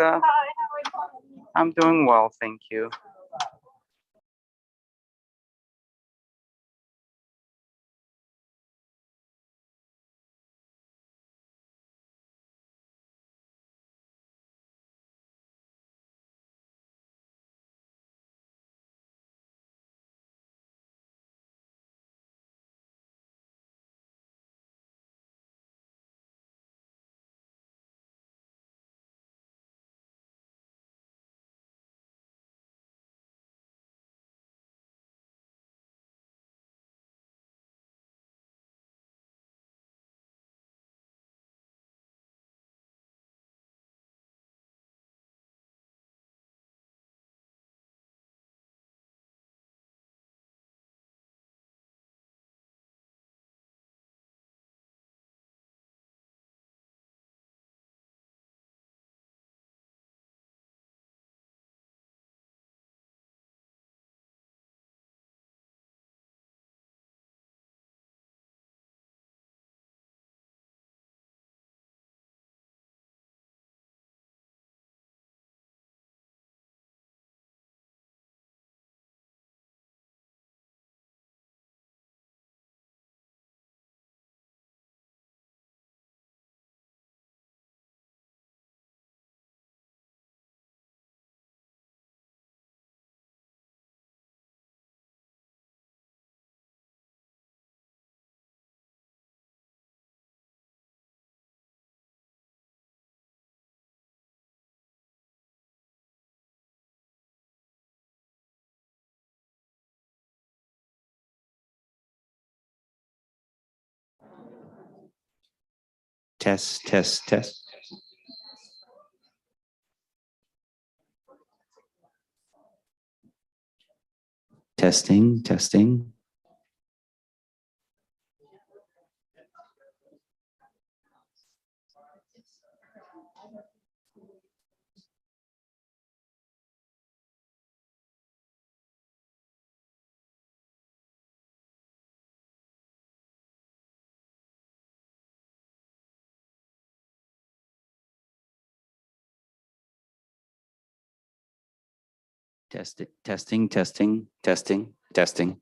Olga. I'm doing well, thank you. Test, test, test. Testing, testing. Testing, testing, testing, testing.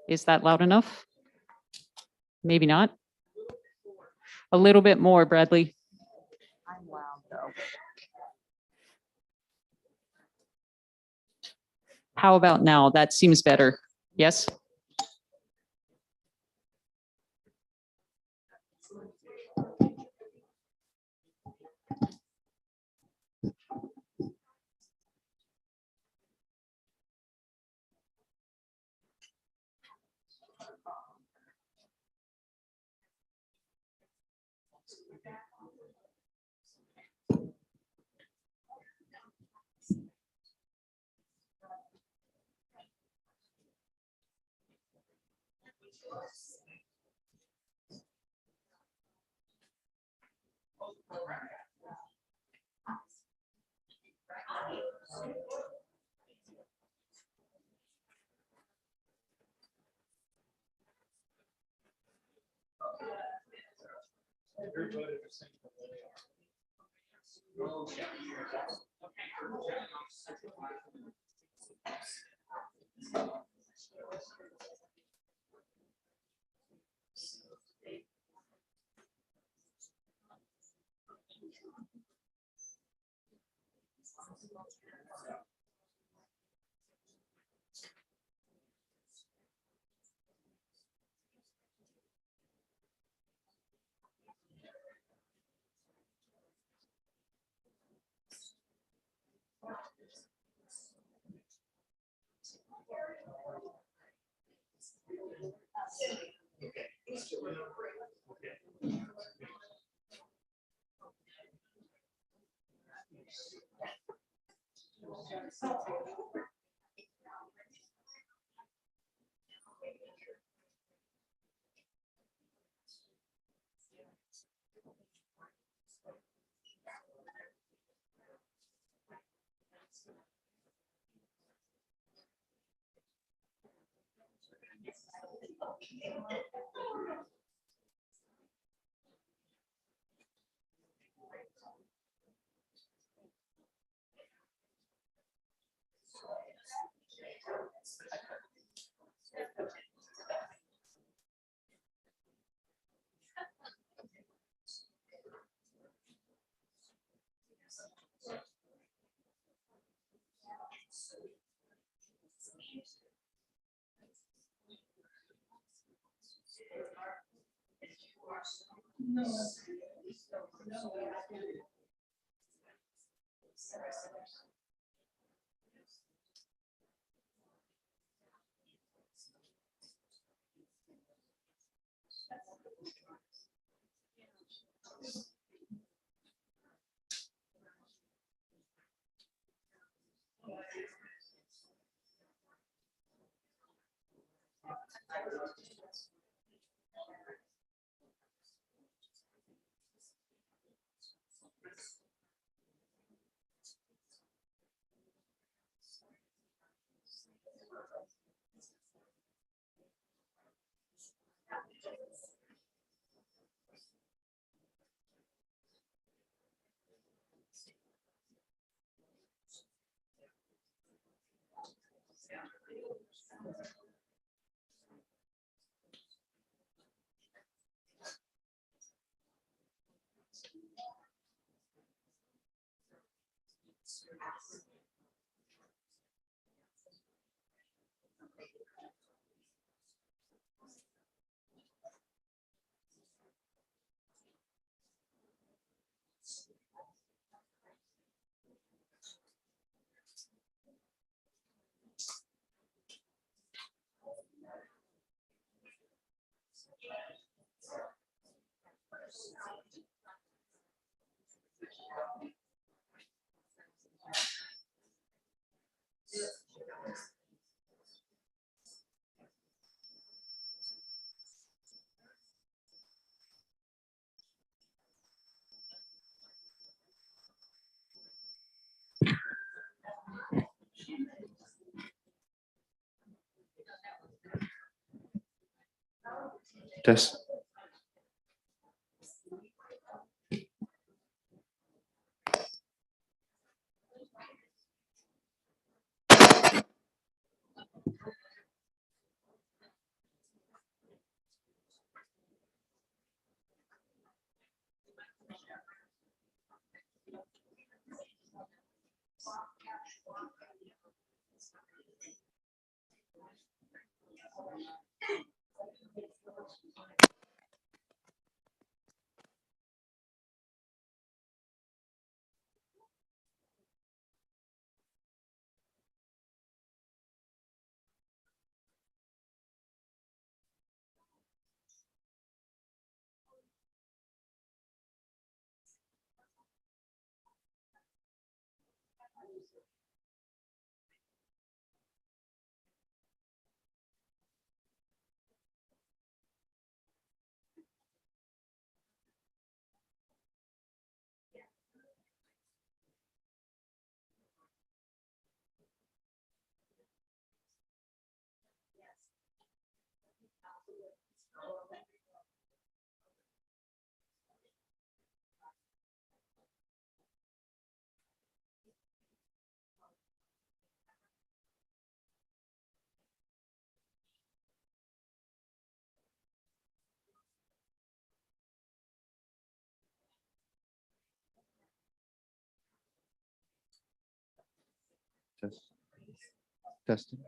Is that loud enough? Maybe not. A little bit more, Bradley. I'm loud though. How about now? That seems better. Yes? Test. Test. Testing.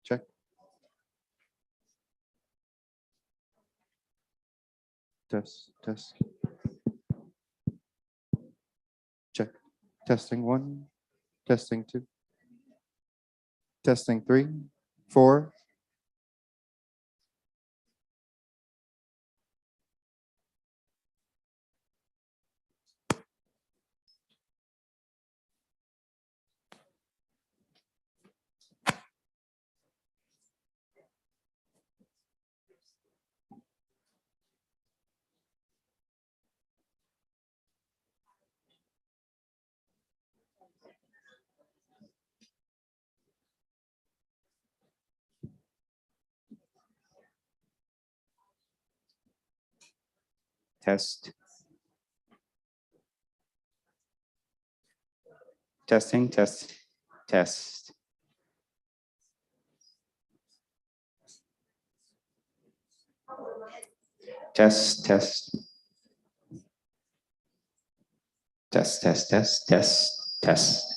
Check. Test. Check. Testing 1, testing 2, testing 3, 4. Test. Testing, test, test. Test, test. Test.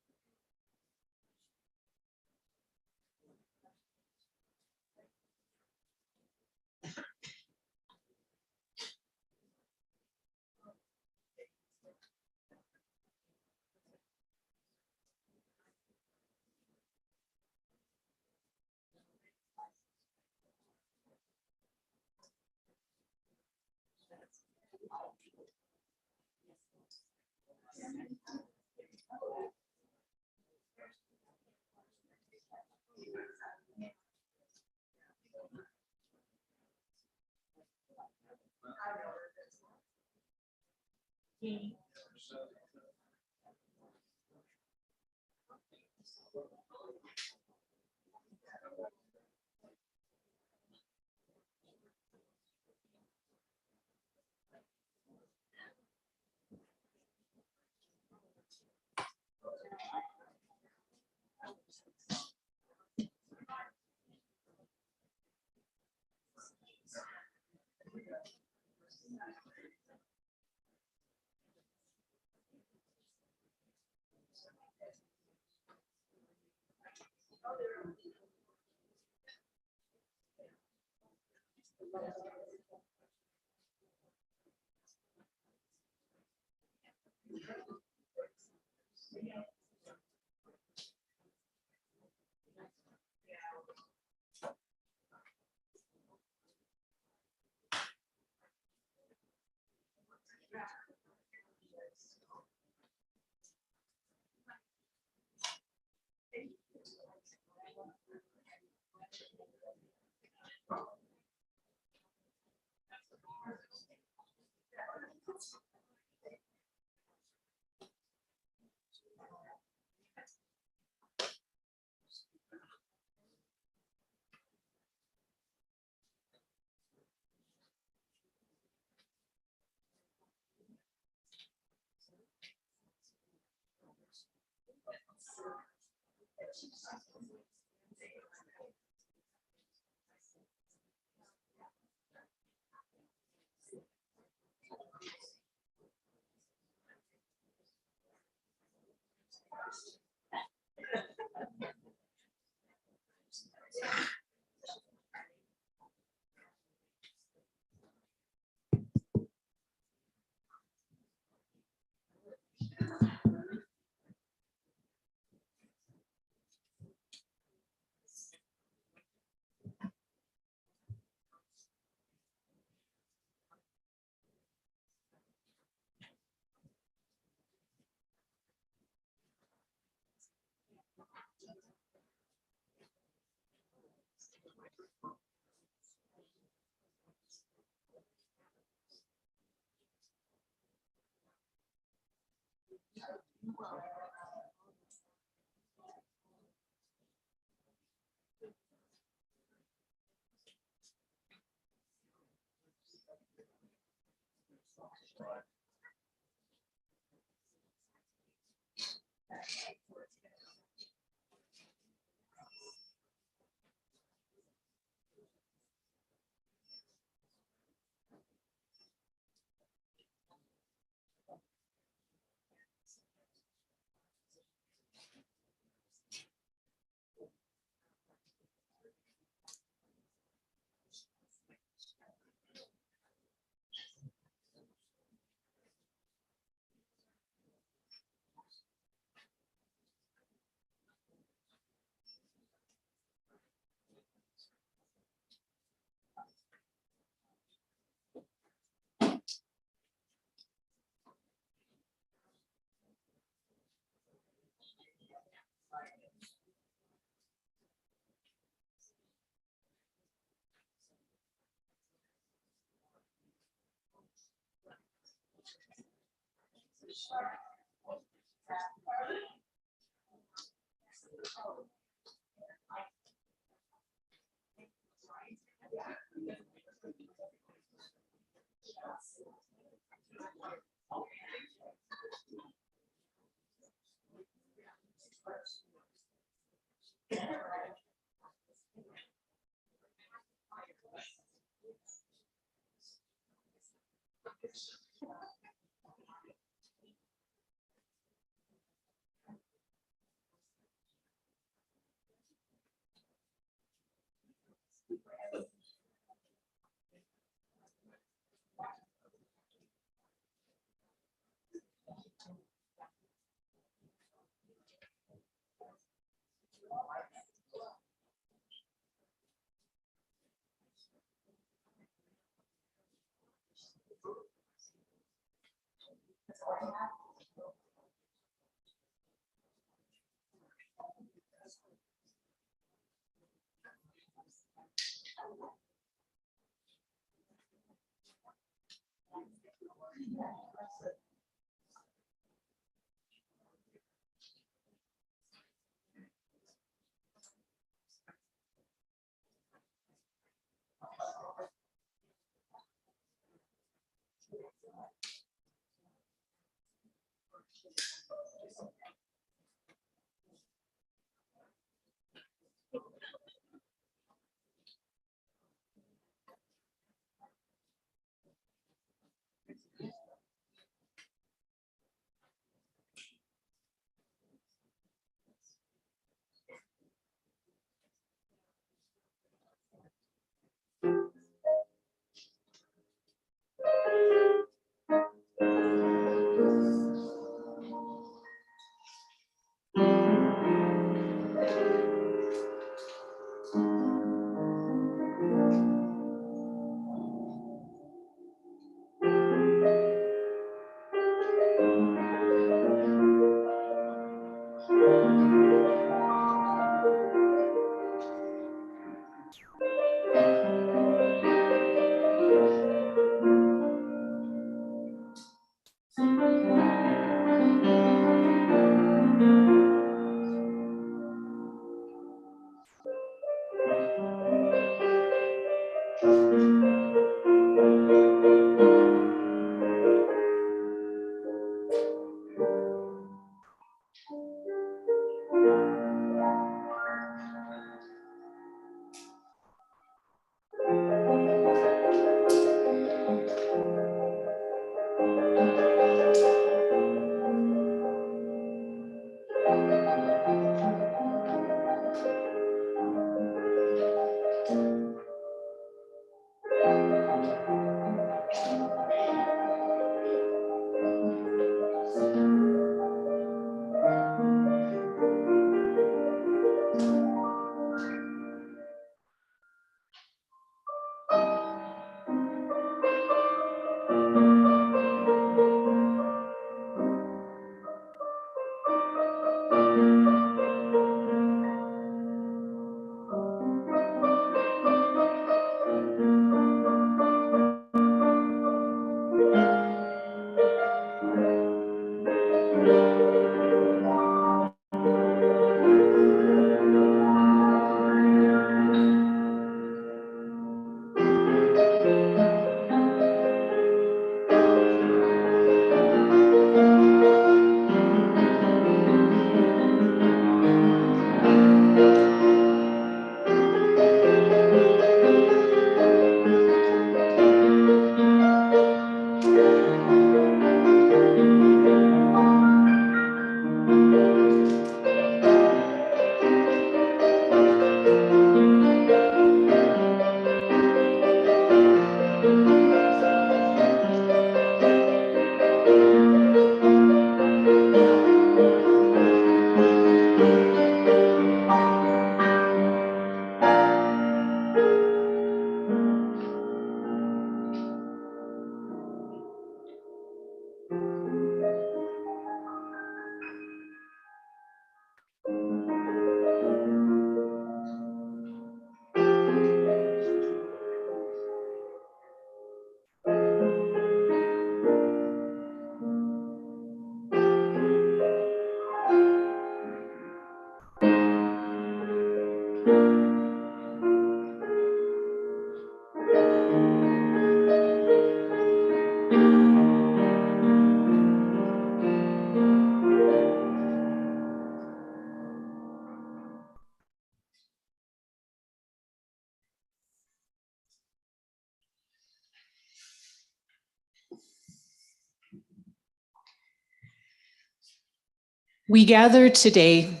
We gather today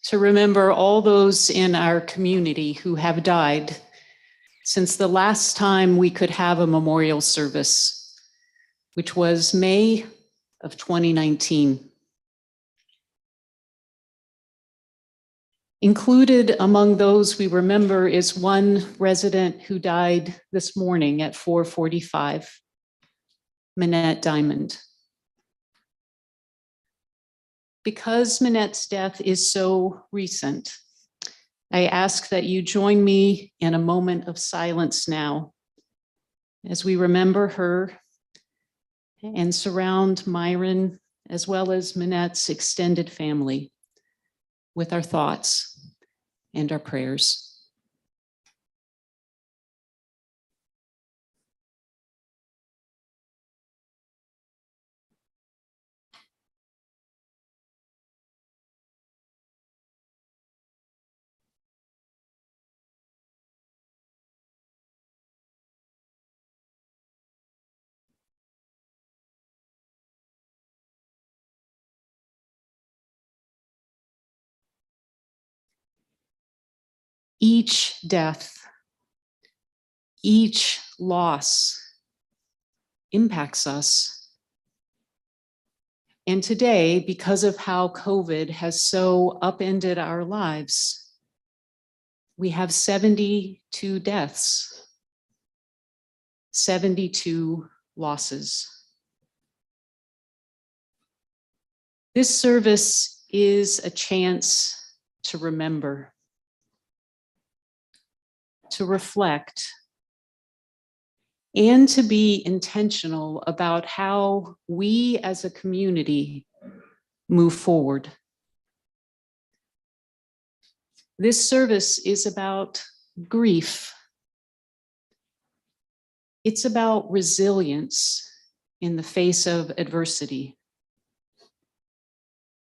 to remember all those in our community who have died since the last time we could have a memorial service, which was May of 2019. Included among those we remember is one resident who died this morning at 4:45, Minette Diamond. Because Minette's death is so recent, I ask that you join me in a moment of silence now as we remember her and surround Myron as well as Minette's extended family with our thoughts and our prayers. Each death, each loss impacts us. And today, because of how COVID has so upended our lives, we have 72 deaths, 72 losses. This service is a chance to remember, to reflect, and to be intentional about how we as a community move forward. This service is about grief. It's about resilience in the face of adversity.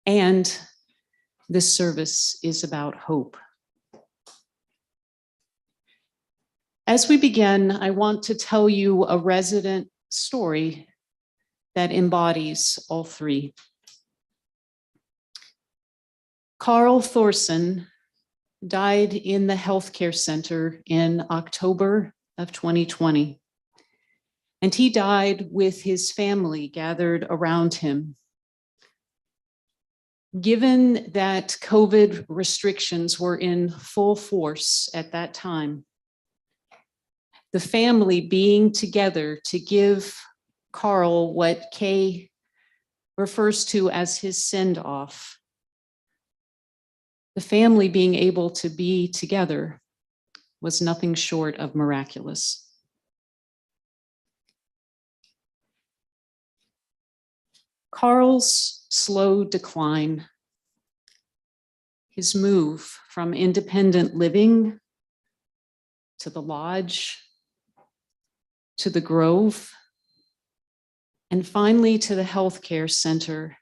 And this service is about hope. As we begin, I want to tell you a resident story that embodies all three. Carl Thorson died in the healthcare center in October of 2020. And he died with his family gathered around him. Given that COVID restrictions were in full force at that time, the family being together to give Carl what Kay refers to as his send-off, the family being able to be together was nothing short of miraculous. Carl's slow decline, his move from independent living to the lodge, to the Grove, and finally to the healthcare center.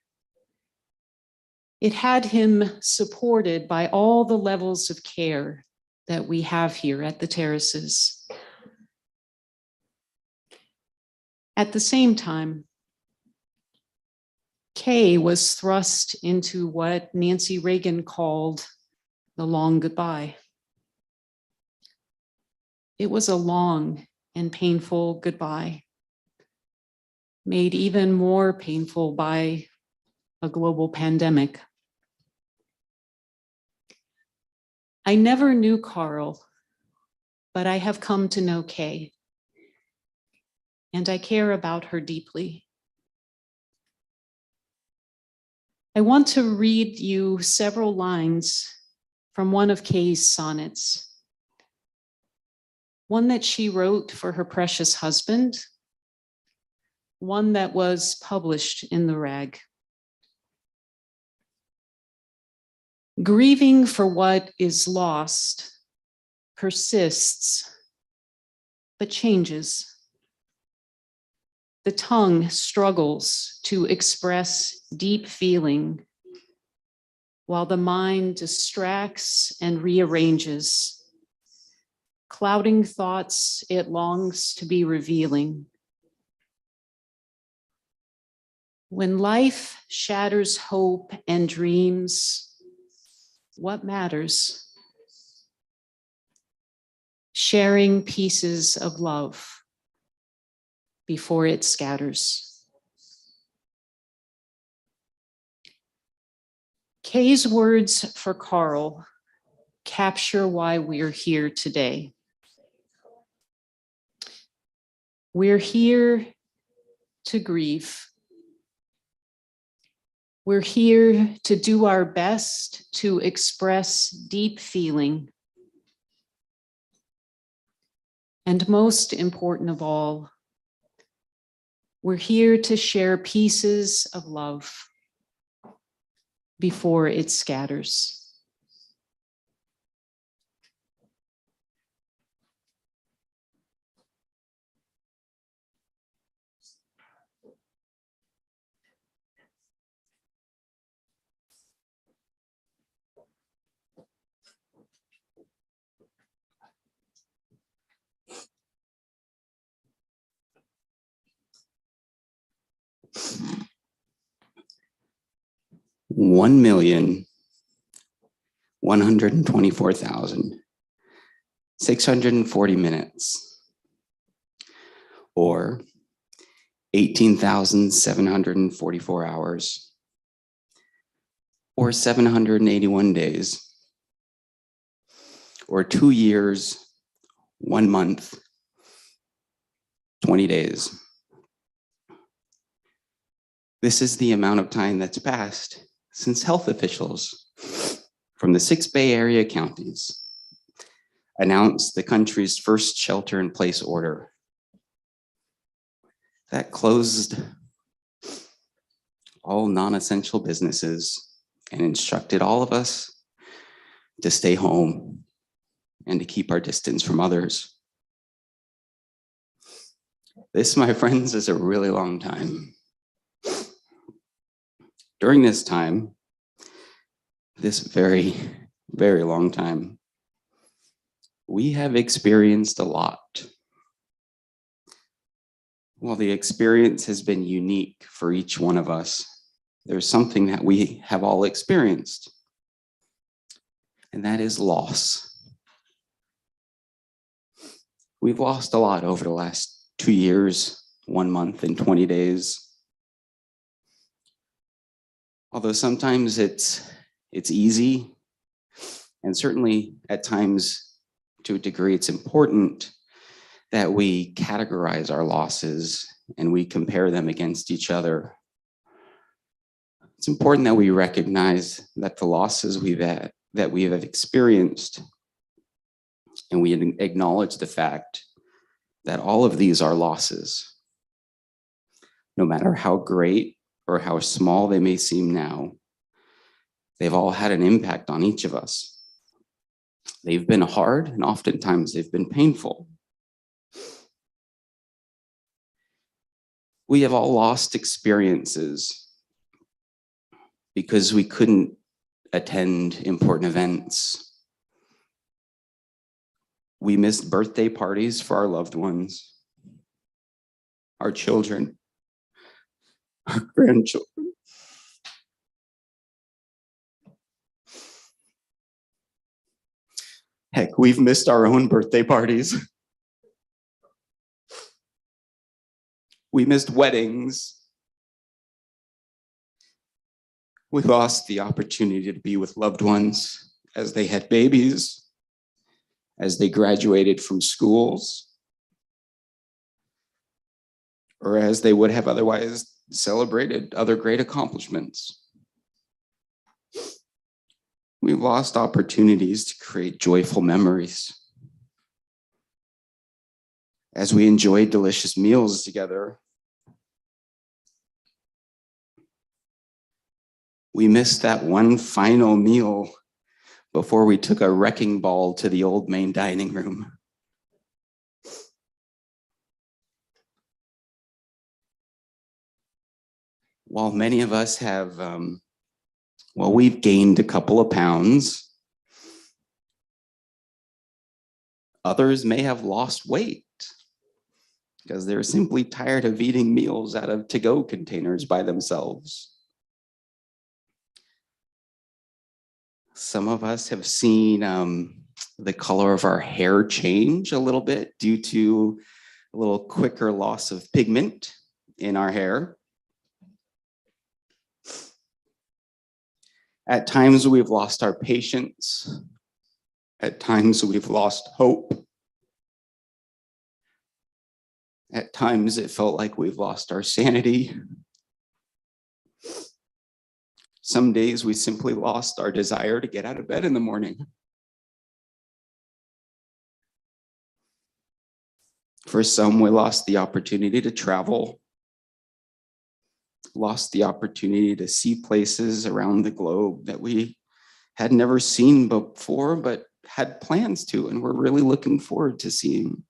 It had him supported by all the levels of care that we have here at the terraces. At the same time, Kay was thrust into what Nancy Reagan called the long goodbye. It was a long and painful goodbye, made even more painful by a global pandemic. I never knew Carl, but I have come to know Kay, and I care about her deeply. I want to read you several lines from one of Kay's sonnets, one that she wrote for her precious husband, one that was published in the Rag. Grieving for what is lost persists, but changes. The tongue struggles to express deep feeling, while the mind distracts and rearranges, clouding thoughts it longs to be revealing. When life shatters hope and dreams, what matters? Sharing pieces of love before it scatters. Kay's words for Carl capture why we're here today. We're here to grieve. We're here to do our best to express deep feeling. And most important of all, We're here to share pieces of love before it scatters. One million 124,640 minutes, or 18,744 hours, or 781 days, or 2 years, 1 month, 20 days. This is the amount of time that's passed since health officials from the 6 Bay Area counties announced the country's first shelter-in-place order that closed all non-essential businesses and instructed all of us to stay home and to keep our distance from others. This, my friends, is a really long time. During this time, this very, very long time, we have experienced a lot. While the experience has been unique for each one of us, there's something that we have all experienced, and that is loss. We've lost a lot over the last 2 years, 1 month, and 20 days. Although sometimes it's easy, and certainly at times to a degree it's important that we categorize our losses and we compare them against each other. It's important that we recognize that the losses that we have experienced, and we acknowledge the fact that all of these are losses. No matter how great or how small they may seem now, they've all had an impact on each of us. They've been hard, and oftentimes they've been painful. We have all lost experiences because we couldn't attend important events. We missed birthday parties for our loved ones, our children, our grandchildren. Heck, we've missed our own birthday parties. We missed weddings. We lost the opportunity to be with loved ones as they had babies, as they graduated from schools, or as they would have otherwise celebrated other great accomplishments. We've lost opportunities to create joyful memories. As we enjoyed delicious meals together, we missed that one final meal before we took a wrecking ball to the old main dining room. While many of us have, we've gained a couple of pounds, others may have lost weight because they're simply tired of eating meals out of to-go containers by themselves. Some of us have seen the color of our hair change a little bit due to a little quicker loss of pigment in our hair. At times we've lost our patience. At times we've lost hope. At times it felt like we've lost our sanity. Some days we simply lost our desire to get out of bed in the morning. For some, we lost the opportunity to travel lost the opportunity to see places around the globe that we had never seen before, but had plans to, and we're really looking forward to seeing.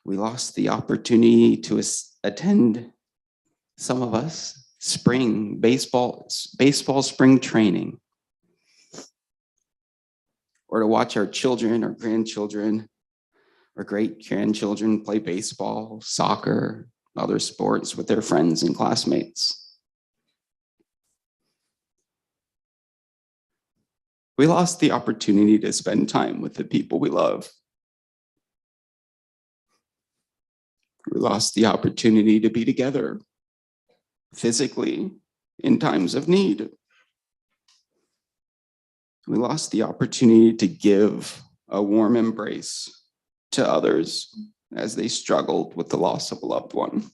We lost the opportunity to attend, some of us, spring baseball spring training, or to watch our children or grandchildren or great-grandchildren play baseball, soccer, other sports with their friends and classmates. We lost the opportunity to spend time with the people we love. We lost the opportunity to be together physically in times of need. We lost the opportunity to give a warm embrace to others as they struggled with the loss of a loved one.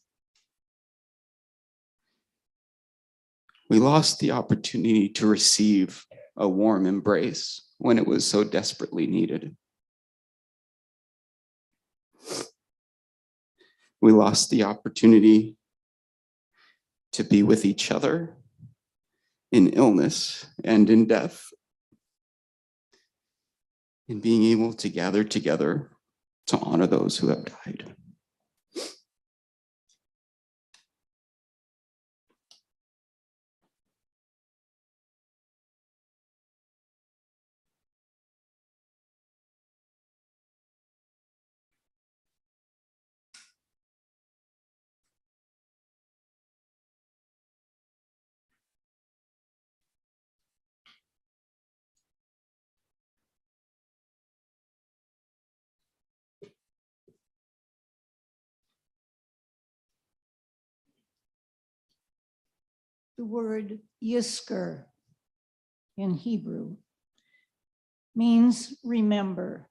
We lost the opportunity to receive a warm embrace when it was so desperately needed. We lost the opportunity to be with each other in illness and in death, in being able to gather together to honor those who have died. The word yisker in Hebrew means remember.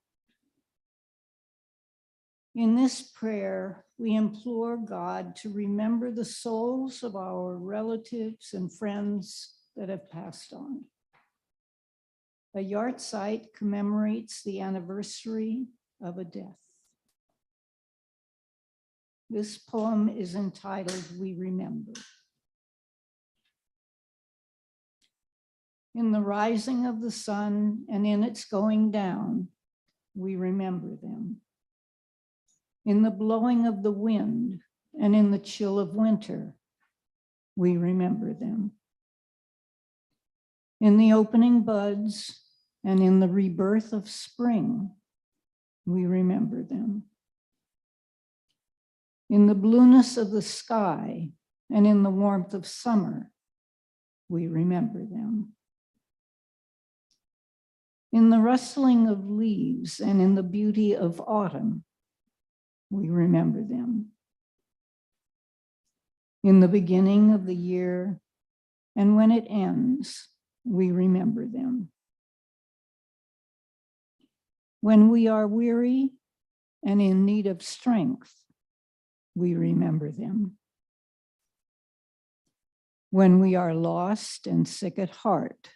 In this prayer, we implore God to remember the souls of our relatives and friends that have passed on. A yahrzeit commemorates the anniversary of a death. This poem is entitled We Remember. In the rising of the sun and in its going down, we remember them. In the blowing of the wind and in the chill of winter, we remember them. In the opening buds and in the rebirth of spring, we remember them. In the blueness of the sky and in the warmth of summer, we remember them. In the rustling of leaves and in the beauty of autumn, we remember them. In the beginning of the year and when it ends, we remember them. When we are weary and in need of strength, we remember them. When we are lost and sick at heart,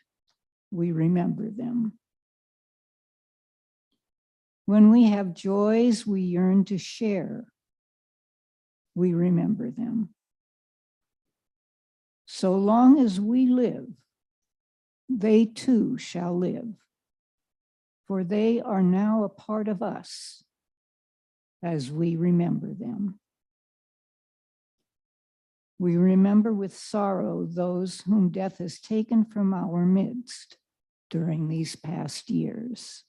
we remember them. When we have joys we yearn to share, we remember them. So long as we live, they too shall live, for they are now a part of us as we remember them. We remember with sorrow those whom death has taken from our midst during these past years.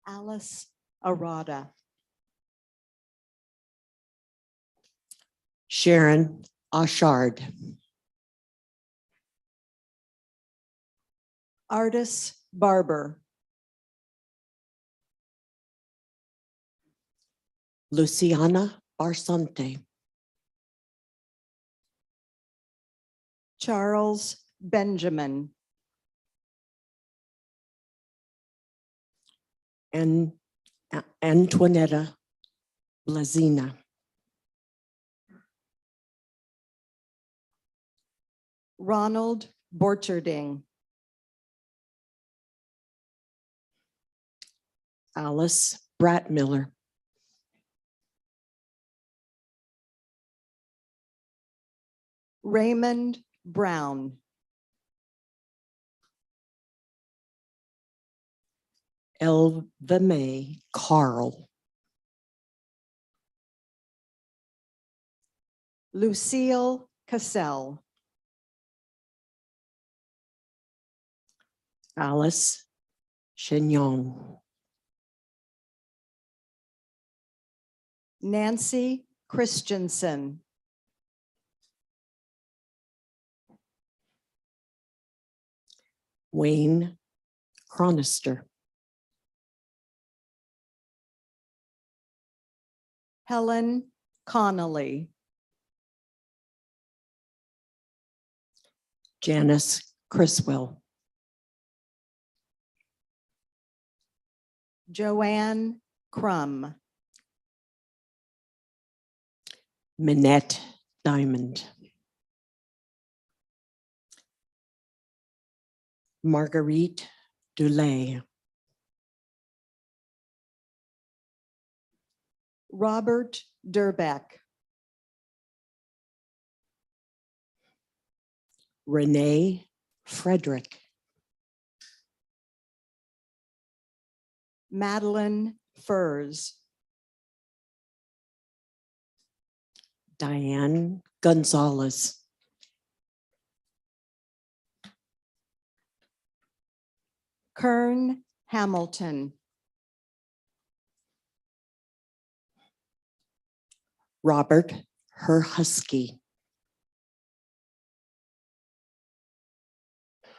Alice Arada. Sharon Ashard. Artis Barber. Luciana Barsante. Charles Benjamin. And Antoinetta Blazina. Ronald Borcherding. Alice Bratmiller. Raymond Brown. Elva May Carl. Lucille Cassell. Alice Chignon. Nancy Christensen. Wayne Chronister. Helen Connolly. Janice Criswell. Joanne Crum. Minette Diamond. Marguerite Dulay. Robert Durbeck. Renee Frederick. Madeline Furs. Diane Gonzalez. Kern Hamilton. Robert Herhusky.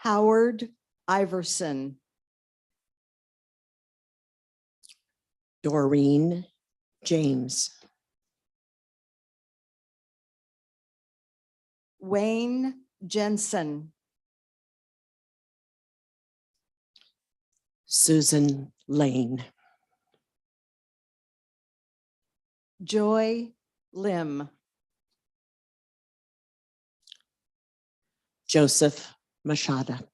Howard Iverson. Doreen James. Wayne Jensen. Susan Lane. Joy Lim. Joseph Machada.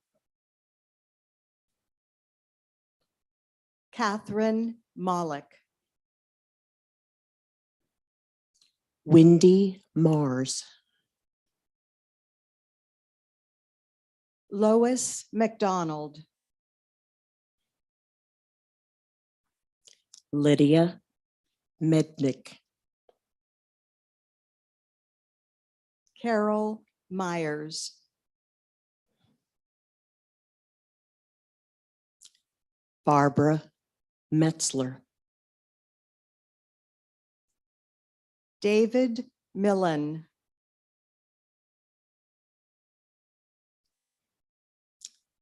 Catherine Mollick. Wendy Mars. Lois McDonald. Lydia Mednick. Carol Myers. Barbara Metzler. David Millen.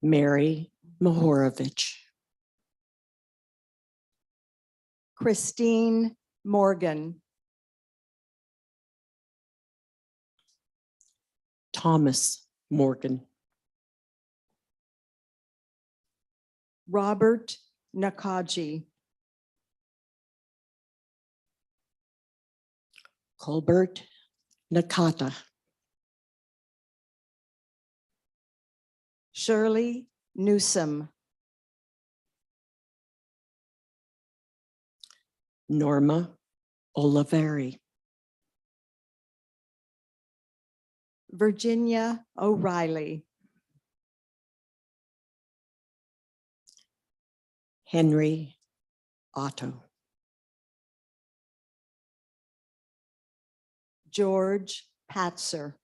Mary Mahorovich. Christine Morgan. Thomas Morgan. Robert Nakaji. Colbert Nakata. Shirley Newsom. Norma Oliveri. Virginia O'Reilly. Henry Otto. George Patzer.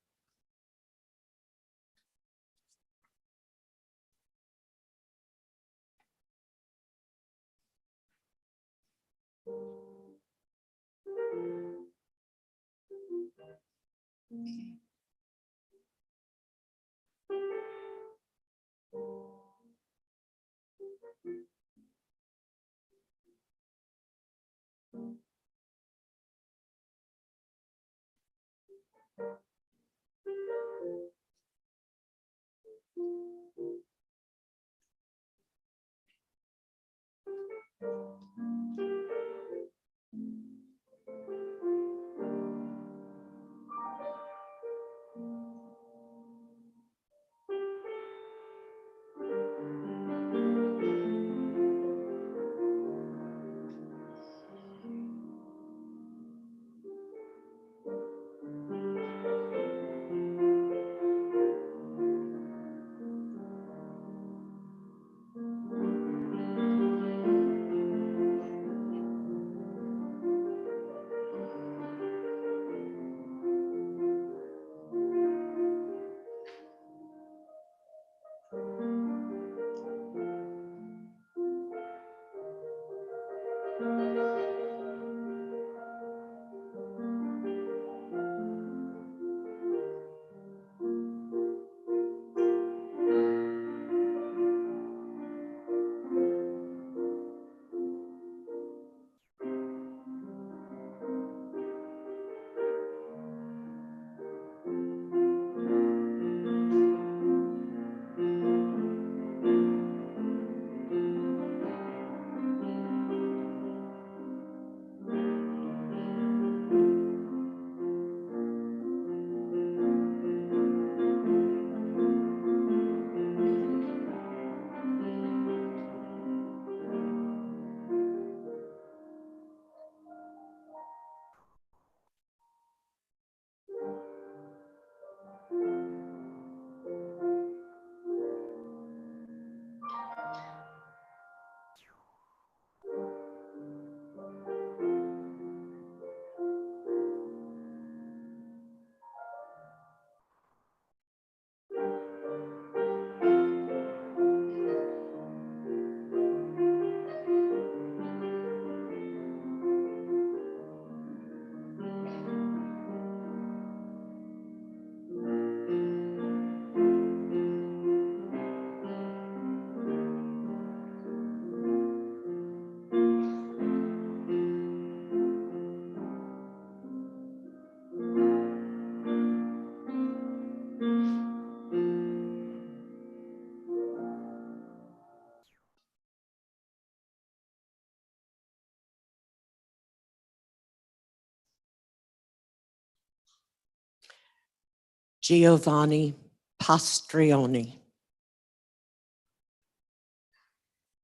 Giovanni Pastrioni,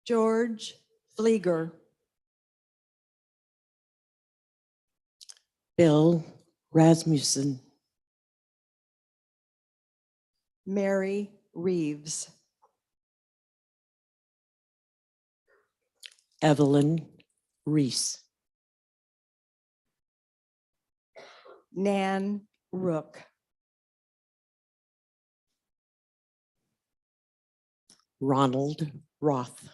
George Flieger, Bill Rasmussen, Mary Reeves, Evelyn Reese, Nan Rook, Ronald Roth,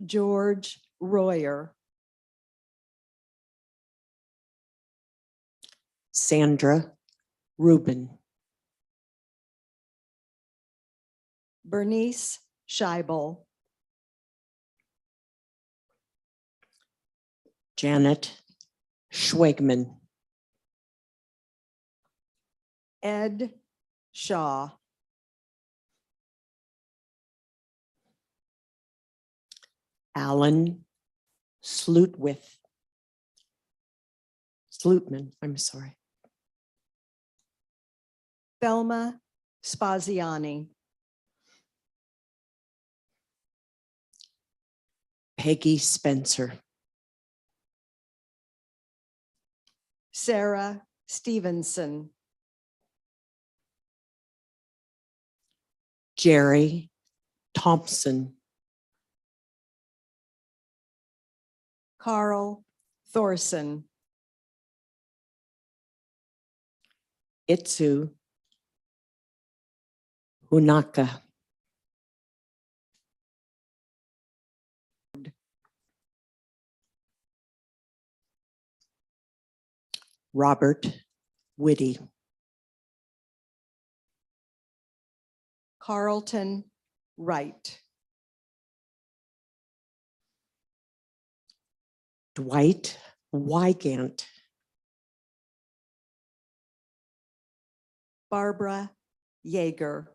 George Royer, Sandra Rubin, Bernice Scheibel, Janet Schwegman, Ed Shaw, Alan Slutman, I'm sorry, Thelma Spaziani, Peggy Spencer, Sarah Stevenson, Jerry Thompson, Carl Thorson, Itsu Hunaka, Robert Whitty. Carlton Wright. Dwight Wygant. Barbara Yeager.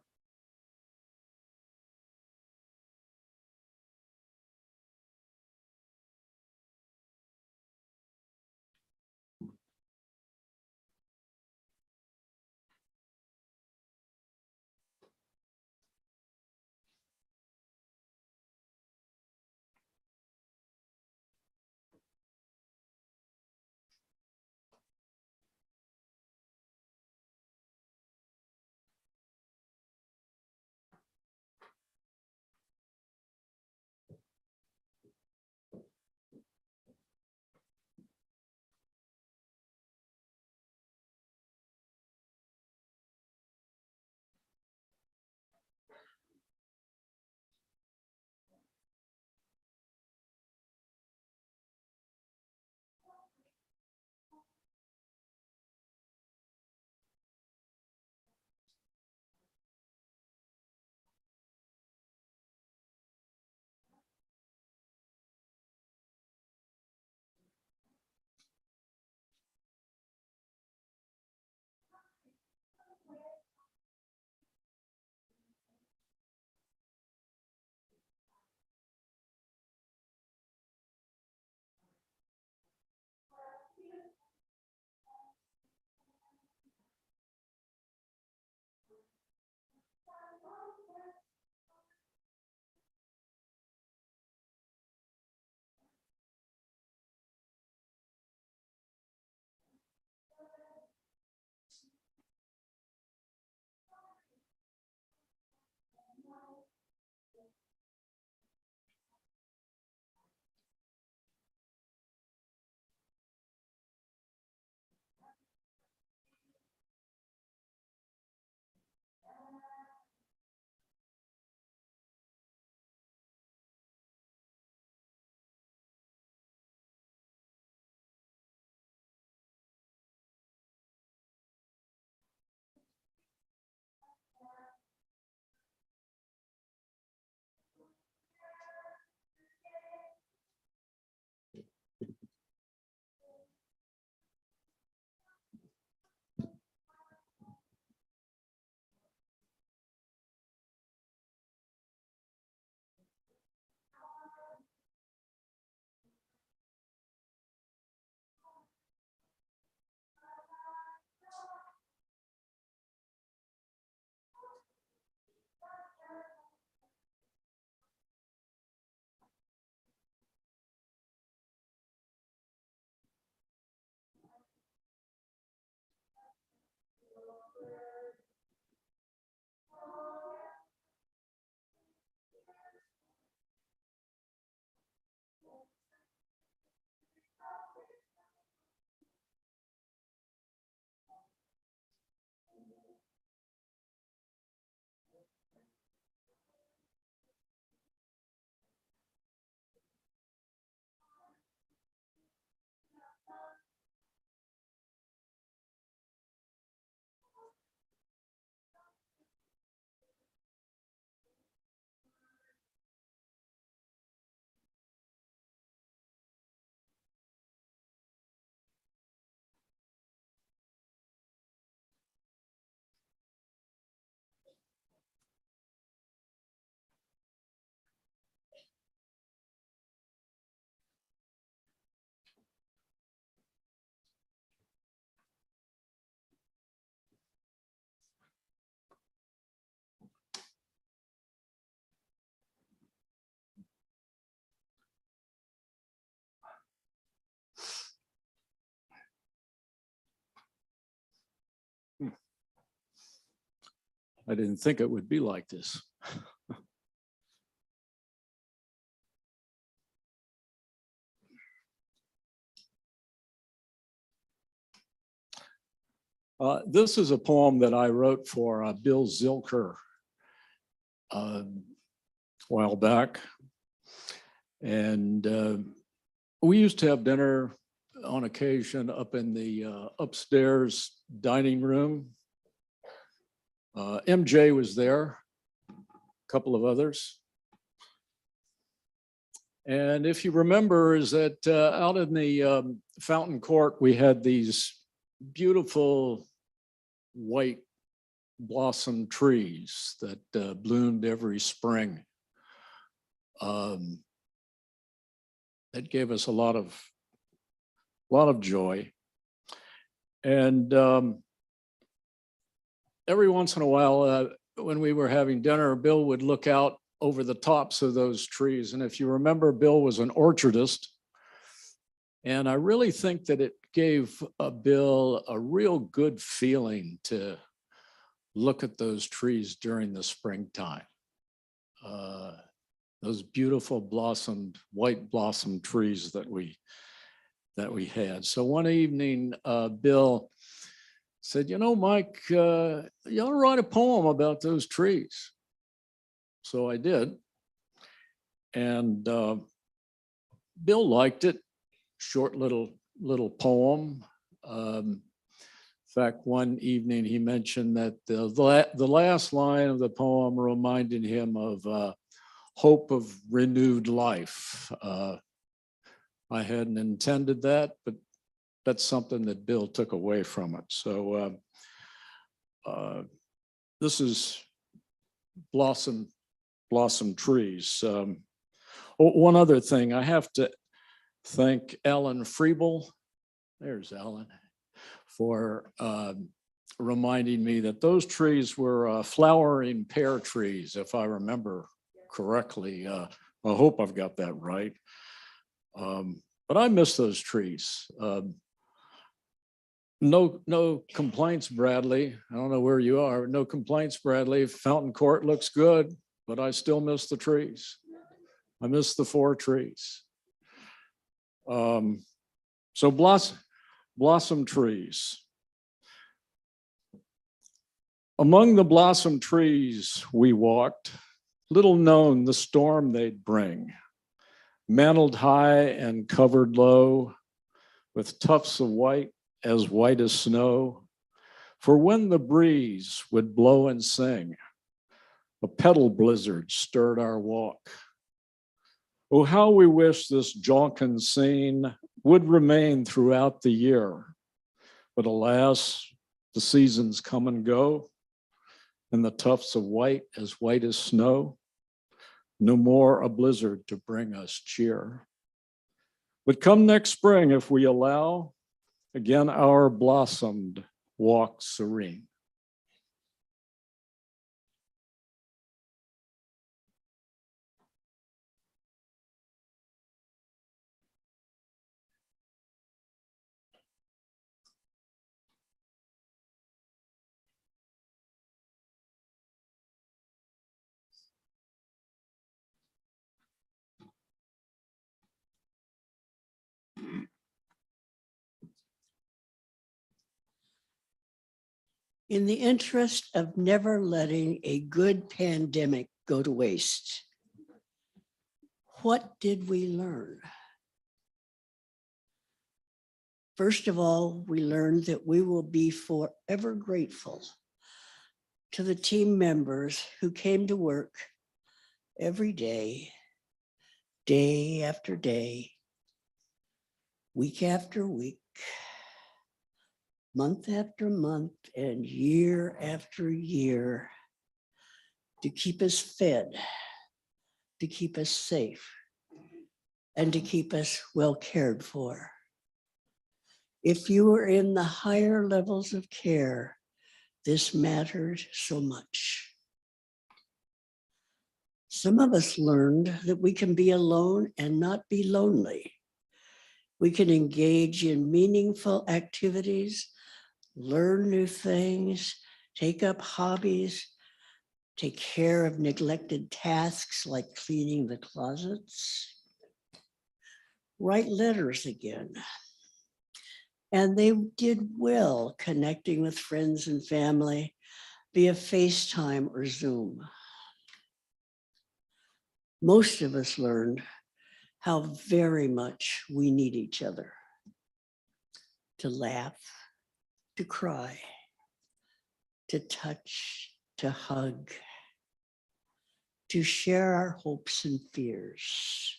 I didn't think it would be like this. This is a poem that I wrote for Bill Zilker a while back. And we used to have dinner on occasion up in the upstairs dining room. MJ was there, a couple of others. And if you remember, is that out in the fountain court, we had these beautiful white blossom trees that bloomed every spring. That gave us a lot of joy. And every once in a while, when we were having dinner, Bill would look out over the tops of those trees. And if you remember, Bill was an orchardist. And I really think that it gave Bill a real good feeling to look at those trees during the springtime. Those beautiful blossomed, white blossom trees that we had. So one evening, Bill said, you know, Mike, you ought to write a poem about those trees. So I did. And Bill liked it. Short little poem. In fact, one evening he mentioned that the last line of the poem reminded him of hope of renewed life. I hadn't intended that, but that's something that Bill took away from it. So this is blossom trees. One other thing, I have to thank Alan Freeble, there's Alan, for reminding me that those trees were flowering pear trees, if I remember correctly. I hope I've got that right. But I miss those trees. No complaints, Bradley. I don't know where you are. No complaints, Bradley. Fountain Court looks good, but I still miss the trees. I miss the 4 trees. So blossom trees. Among the blossom trees we walked, little known the storm they'd bring, mantled high and covered low, with tufts of white as white as snow. For when the breeze would blow and sing, a petal blizzard stirred our walk. Oh, how we wish this jocund scene would remain throughout the year. But alas, the seasons come and go, and the tufts of white as snow, no more a blizzard to bring us cheer. But come next spring, if we allow, again our blossomed walk serene. In the interest of never letting a good pandemic go to waste, what did we learn? First of all, we learned that we will be forever grateful to the team members who came to work every day, day after day, week after week, month after month, and year after year, to keep us fed, to keep us safe, and to keep us well cared for. If you are in the higher levels of care, this matters so much. Some of us learned that we can be alone and not be lonely. We can engage in meaningful activities, learn new things, take up hobbies, take care of neglected tasks like cleaning the closets, write letters again. And they did well connecting with friends and family via FaceTime or Zoom. Most of us learned how very much we need each other. to laugh, to cry, to touch, to hug, to share our hopes and fears.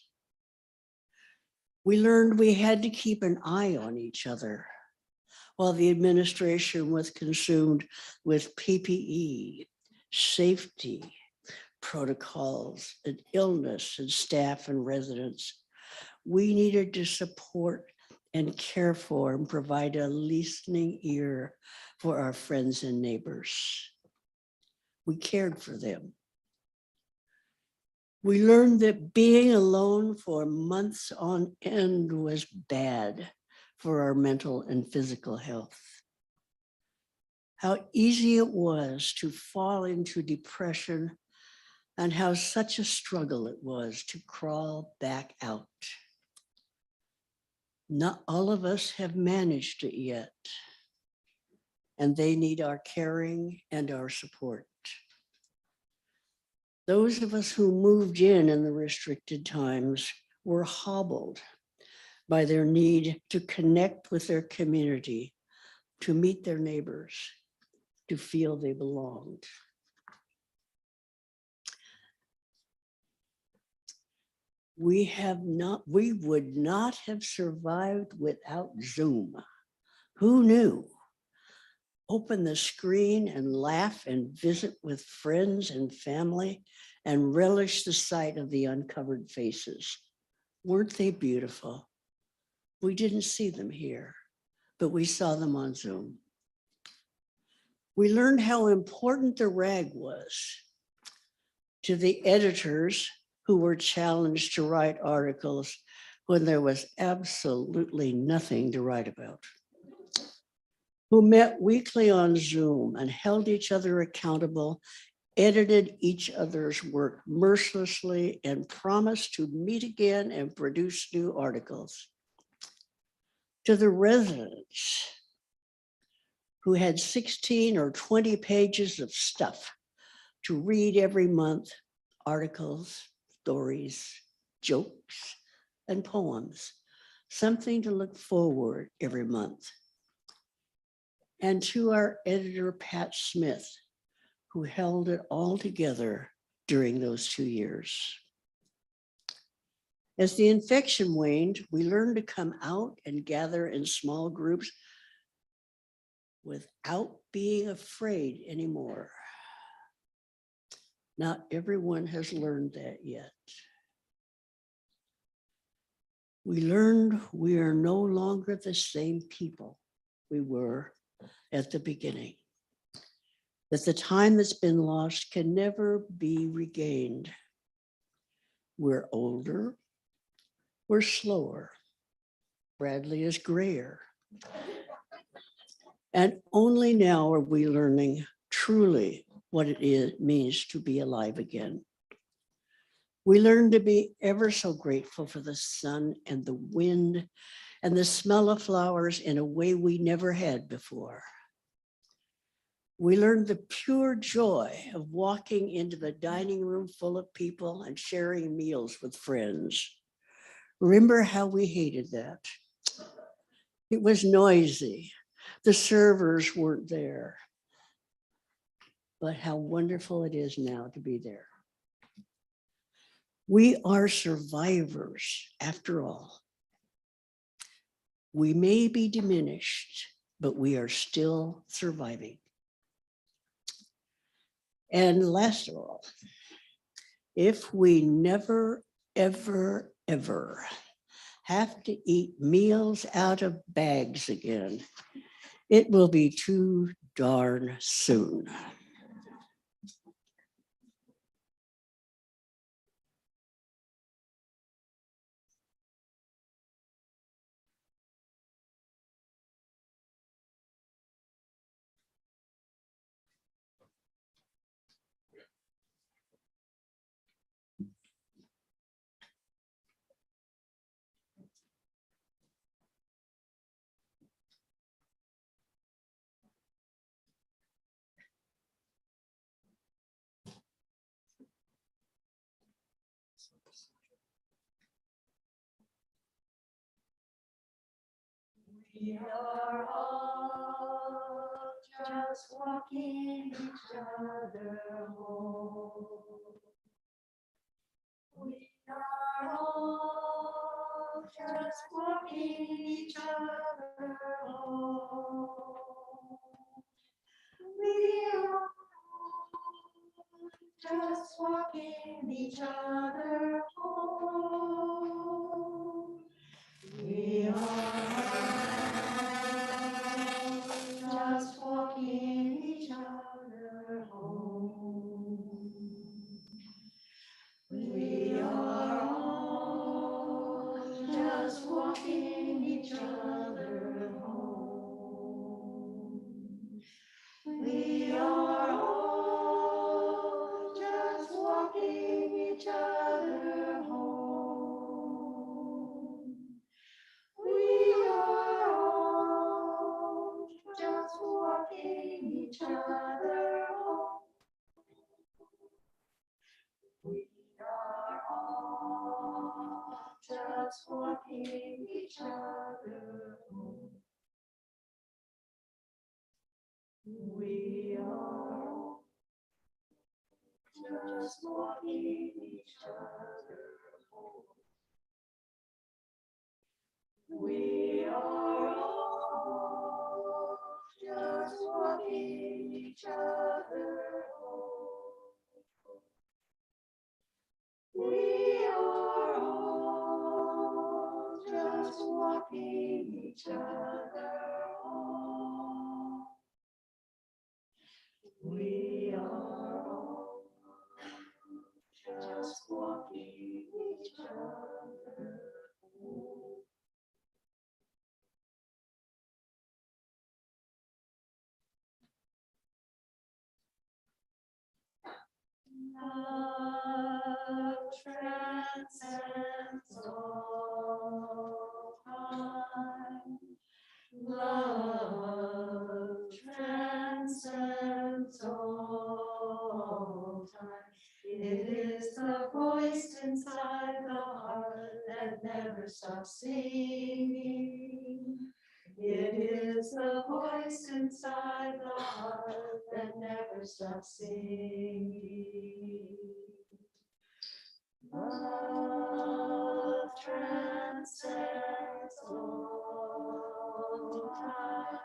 We learned we had to keep an eye on each other while the administration was consumed with PPE, safety, protocols, and illness, and staff and residents. We needed to support and care for and provide a listening ear for our friends and neighbors. We cared for them. We learned that being alone for months on end was bad for our mental and physical health. How easy it was to fall into depression and how such a struggle it was to crawl back out. Not all of us have managed it yet, and they need our caring and our support. Those of us who moved in the restricted times were hobbled by their need to connect with their community, to meet their neighbors, to feel they belonged. We would not have survived without Zoom. Who knew? Open the screen and laugh and visit with friends and family and relish the sight of the uncovered faces. Weren't they beautiful? We didn't see them here, but we saw them on Zoom. We learned how important the rag was to the editors who were challenged to write articles when there was absolutely nothing to write about, who met weekly on Zoom and held each other accountable, edited each other's work mercilessly, and promised to meet again and produce new articles. To the residents who had 16 or 20 pages of stuff to read every month, articles, stories, jokes, and poems, something to look forward every month. And to our editor, Pat Smith, who held it all together during those 2 years. As the infection waned, we learned to come out and gather in small groups without being afraid anymore. Not everyone has learned that yet. We learned we are no longer the same people we were at the beginning, that the time that's been lost can never be regained. We're older, we're slower. Bradley is grayer. And only now are we learning truly what it means to be alive again. We learn to be ever so grateful for the sun and the wind and the smell of flowers in a way we never had before. We learned the pure joy of walking into the dining room full of people and sharing meals with friends. Remember how we hated that? It was noisy. The servers weren't there. But how wonderful it is now to be there. We are survivors after all. We may be diminished, but we are still surviving. And last of all, if we never, ever, ever have to eat meals out of bags again, it will be too darn soon. We are all just walking each other home. We are all just walking each other home. We are all just walking each other home. We are just walking each other home. We are all just walking each other home. We are all just walking each other home. We are all just walking each other home. We are all just walking each other home. We are all just walking each other home. We are all just walking each other home. We are all just walking each other home. We are all just walking each other home. Love transcends all time. Love transcends all time. It is the voice inside the heart that never stops singing. It is the voice inside the heart that never stops singing. Love transcends all time.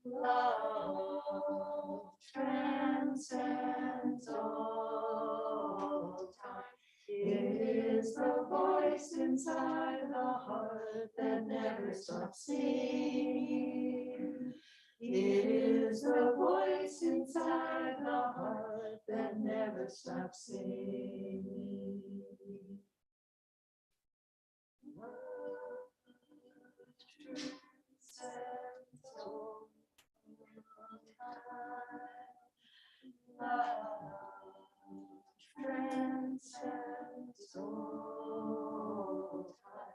Love transcends all time. It is the voice inside the heart that never stops singing. It is the voice inside the heart that never stops singing. Love transcends all time. Love transcends all time.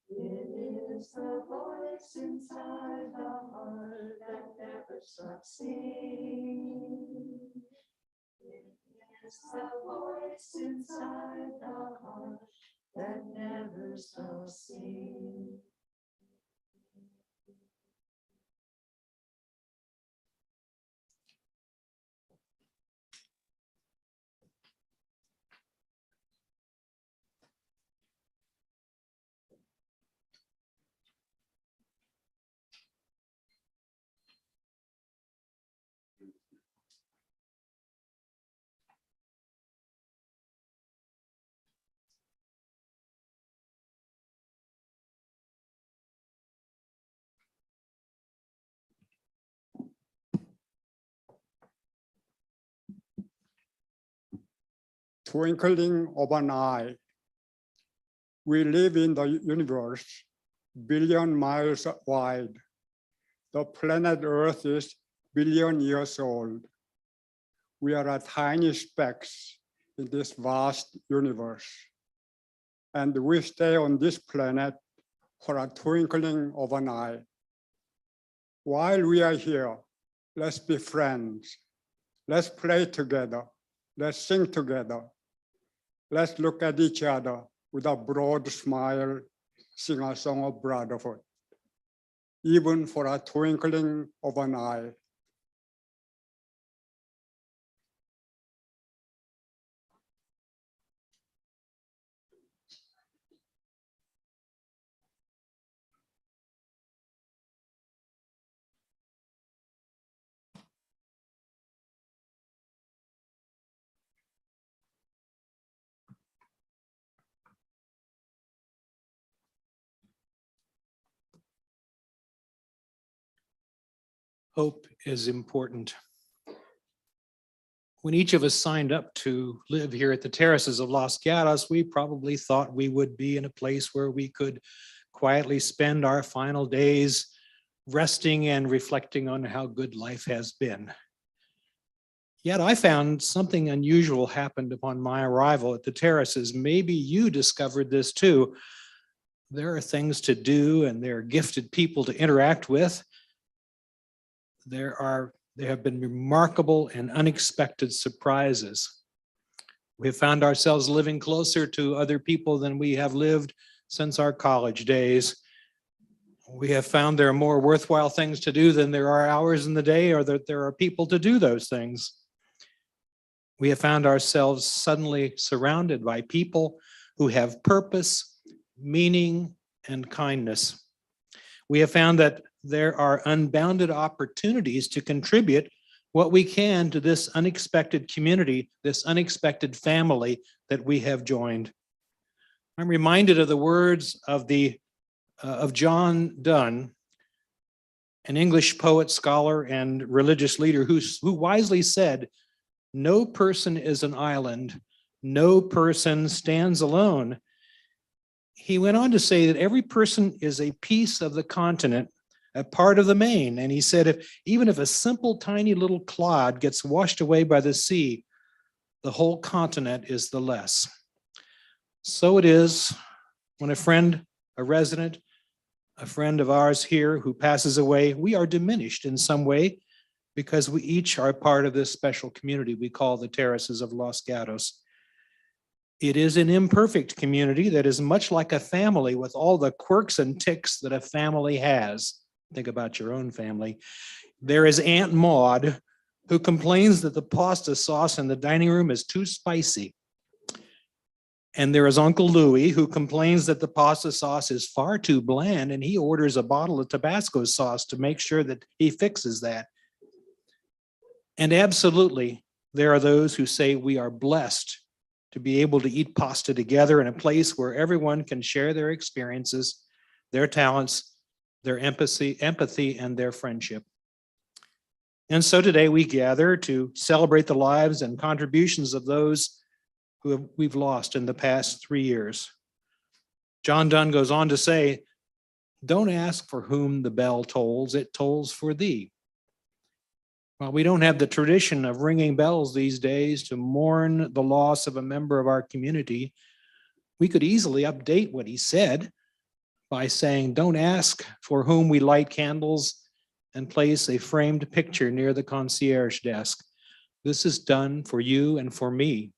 It is the voice inside the heart that never stops singing. It is the voice inside the heart that never stops singing. Twinkling of an eye. We live in the universe, billion miles wide. The planet Earth is billion years old. We are a tiny specks in this vast universe. And we stay on this planet for a twinkling of an eye. While we are here, let's be friends. Let's play together. Let's sing together. Let's look at each other with a broad smile, sing a song of brotherhood. even for a twinkling of an eye. Hope is important. When each of us signed up to live here at the terraces of Los Gatos, we probably thought we would be in a place where we could quietly spend our final days resting and reflecting on how good life has been. Yet I found something unusual happened upon my arrival at the terraces. Maybe you discovered this too. There are things to do and there are gifted people to interact with. There have been remarkable and unexpected surprises. We have found ourselves living closer to other people than we have lived since our college days. We have found there are more worthwhile things to do than there are hours in the day, or that there are people to do those things. We have found ourselves suddenly surrounded by people who have purpose, meaning, and kindness. We have found that there are unbounded opportunities to contribute what we can to this unexpected community, this unexpected family that we have joined. I'm reminded of the words of John Donne, an English poet, scholar, and religious leader who wisely said, "No person is an island, no person stands alone." He went on to say that every person is a piece of the continent, a part of the main. And he said, even if a simple tiny little clod gets washed away by the sea, the whole continent is the less. So it is when a friend, a resident, a friend of ours here who passes away, we are diminished in some way because we each are part of this special community we call the Terraces of Los Gatos. It is an imperfect community that is much like a family with all the quirks and ticks that a family has. Think about your own family. There is Aunt Maud, who complains that the pasta sauce in the dining room is too spicy. And there is Uncle Louie, who complains that the pasta sauce is far too bland, and he orders a bottle of Tabasco sauce to make sure that he fixes that. And absolutely, there are those who say we are blessed to be able to eat pasta together in a place where everyone can share their experiences, their talents, their empathy, and their friendship. And so today we gather to celebrate the lives and contributions of those who we've lost in the past 3 years. John Donne goes on to say, "Don't ask for whom the bell tolls, it tolls for thee." While we don't have the tradition of ringing bells these days to mourn the loss of a member of our community, we could easily update what he said by saying, "Don't ask for whom we light candles and place a framed picture near the concierge desk. This is done for you and for me."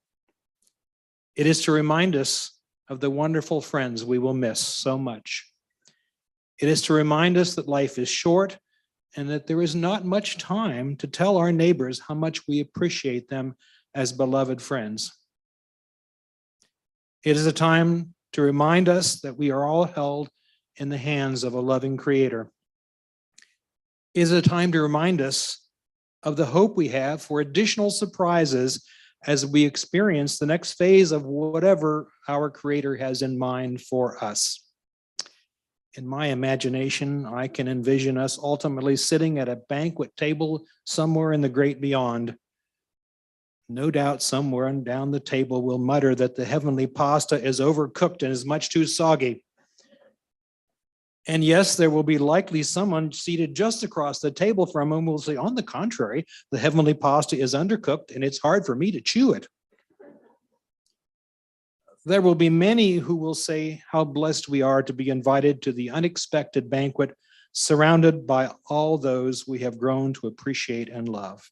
It is to remind us of the wonderful friends we will miss so much. It is to remind us that life is short and that there is not much time to tell our neighbors how much we appreciate them as beloved friends. It is a time to remind us that we are all held in the hands of a loving Creator. It is a time to remind us of the hope we have for additional surprises as we experience the next phase of whatever our Creator has in mind for us. In my imagination, I can envision us ultimately sitting at a banquet table somewhere in the great beyond. No doubt somewhere down the table will mutter that the heavenly pasta is overcooked and is much too soggy. And yes, there will be likely someone seated just across the table from whom will say, "On the contrary, the heavenly pasta is undercooked and it's hard for me to chew it." There will be many who will say how blessed we are to be invited to the unexpected banquet, surrounded by all those we have grown to appreciate and love.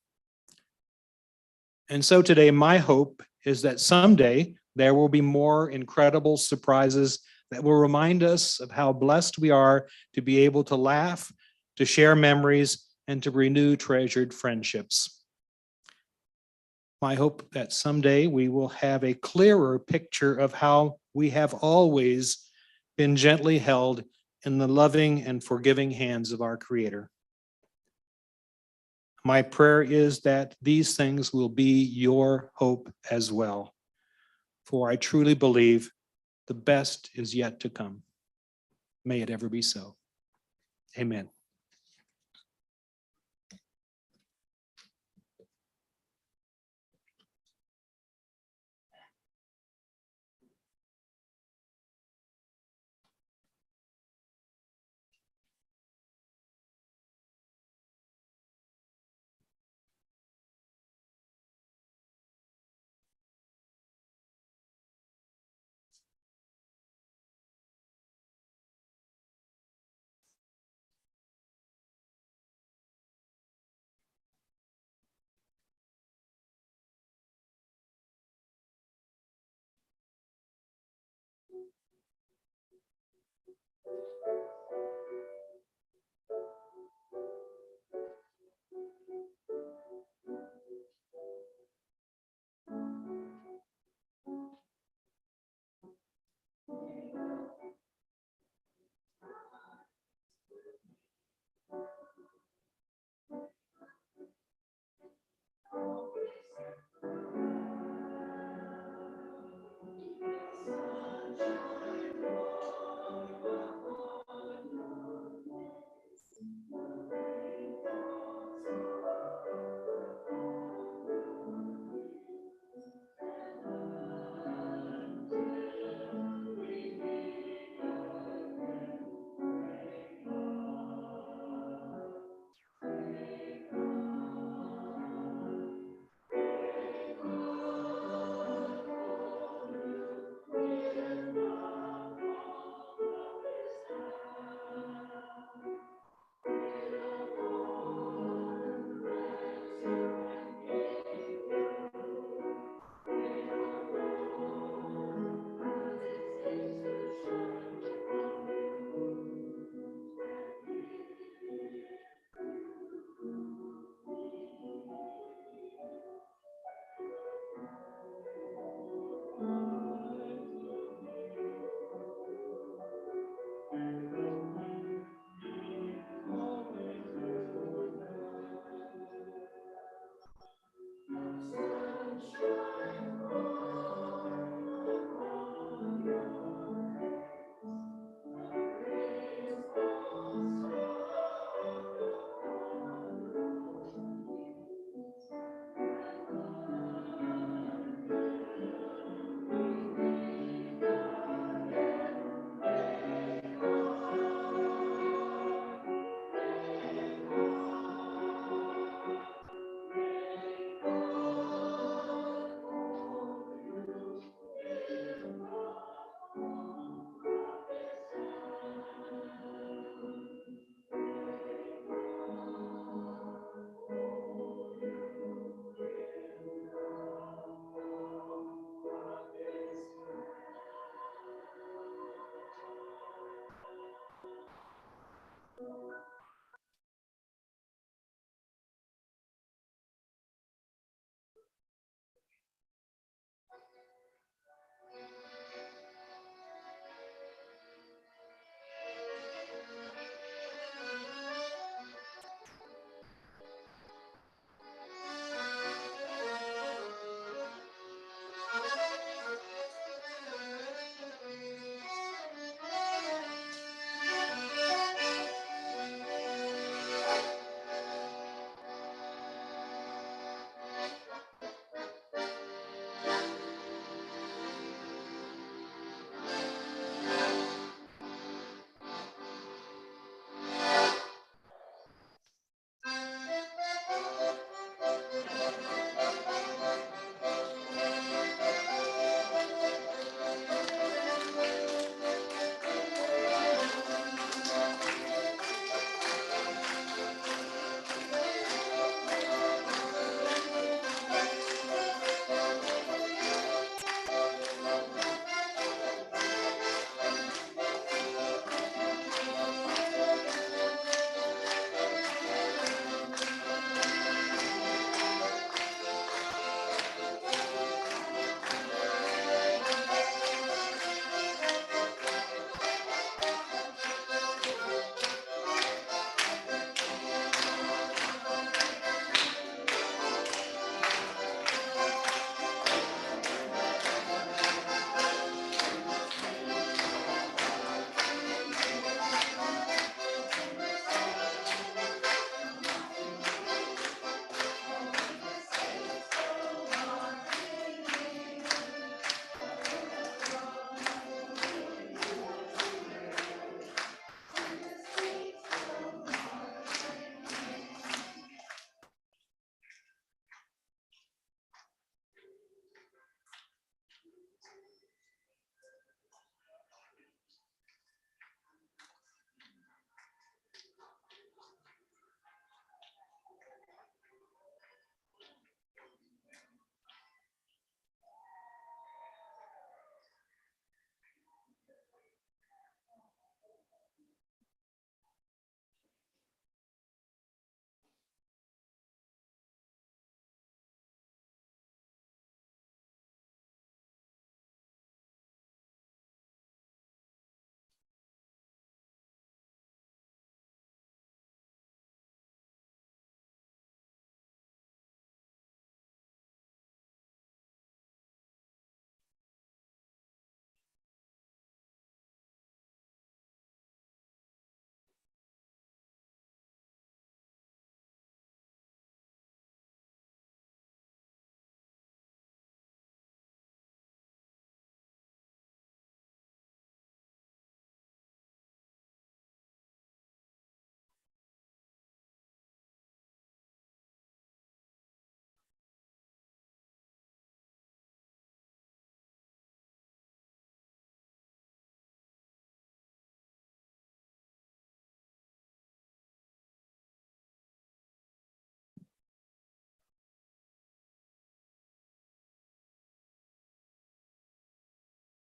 And so today, my hope is that someday there will be more incredible surprises that will remind us of how blessed we are to be able to laugh, to share memories, and to renew treasured friendships. My hope that someday we will have a clearer picture of how we have always been gently held in the loving and forgiving hands of our Creator. My prayer is that these things will be your hope as well, for I truly believe the best is yet to come. May it ever be so. Amen.